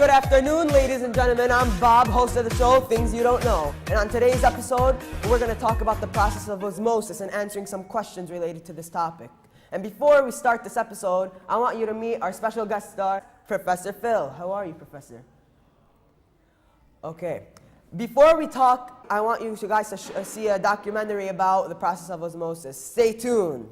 Good afternoon, ladies and gentlemen. I'm Bob, host of the show, Things You Don't Know. And on today's episode, we're going to talk about the process of osmosis and answering some questions related to this topic. And before we start this episode, I want you to meet our special guest star, Professor Phil. How are you, Professor? Okay. Before we talk, I want you guys to see a documentary about the process of osmosis. Stay tuned.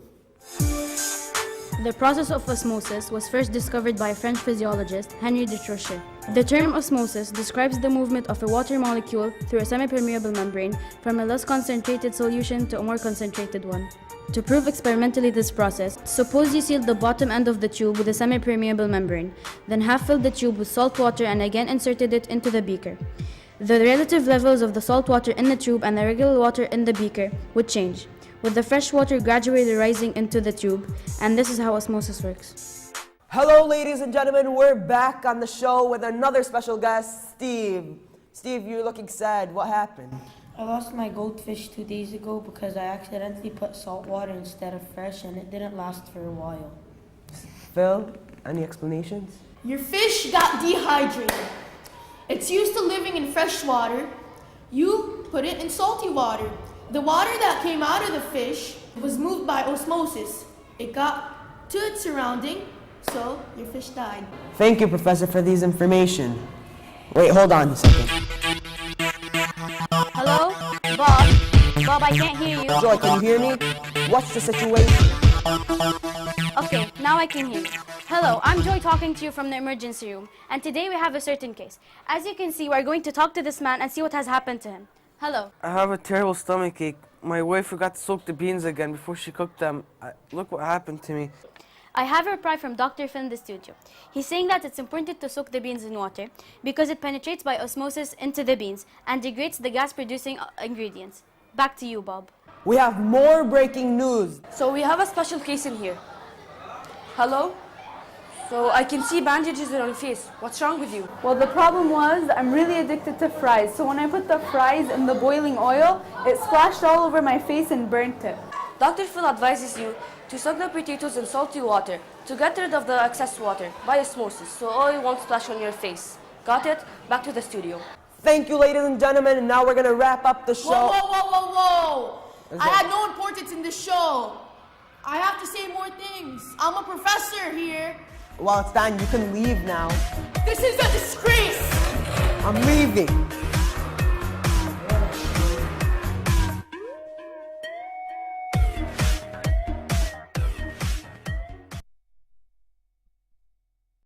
The process of osmosis was first discovered by French physiologist Henri de Trochet. The term osmosis describes the movement of a water molecule through a semi-permeable membrane from a less concentrated solution to a more concentrated one. To prove experimentally this process, suppose you sealed the bottom end of the tube with a semi-permeable membrane, then half-filled the tube with salt water and again inserted it into the beaker. The relative levels of the salt water in the tube and the regular water in the beaker would change, with the fresh water gradually rising into the tube, and this is how osmosis works. Hello, ladies and gentlemen. We're back on the show with another special guest, Steve. Steve, you're looking sad. What happened? I lost my goldfish 2 days ago because I accidentally put salt water instead of fresh and it didn't last for a while. Phil, any explanations? Your fish got dehydrated. It's used to living in fresh water. You put it in salty water. The water that came out of the fish was moved by osmosis. It got to its surrounding, so your fish died. Thank you, Professor, for this information. Wait, hold on a second. Hello? Bob? Bob, I can't hear you. Joy, can you hear me? What's the situation? Okay, now I can hear you. Hello, I'm Joy talking to you from the emergency room, and today we have a certain case. As you can see, we're going to talk to this man and see what has happened to him. Hello. I have a terrible stomach ache. My wife forgot to soak the beans again before she cooked them. Look what happened to me. I have a reply from Dr. Phil in the studio. He's saying that it's important to soak the beans in water because it penetrates by osmosis into the beans and degrades the gas-producing ingredients. Back to you, Bob. We have more breaking news. So we have a special case in here. Hello? So I can see bandages on your face. What's wrong with you? Well, the problem was I'm really addicted to fries. So when I put the fries in the boiling oil, it splashed all over my face and burnt it. Dr. Phil advises you to soak the potatoes in salty water to get rid of the excess water by osmosis so oil won't splash on your face. Got it? Back to the studio. Thank you, ladies and gentlemen, and now we're going to wrap up the show. Whoa! I had no importance in this show. I have to say more things. I'm a professor here. Well, it's done. You can leave now. This is a disgrace. I'm leaving.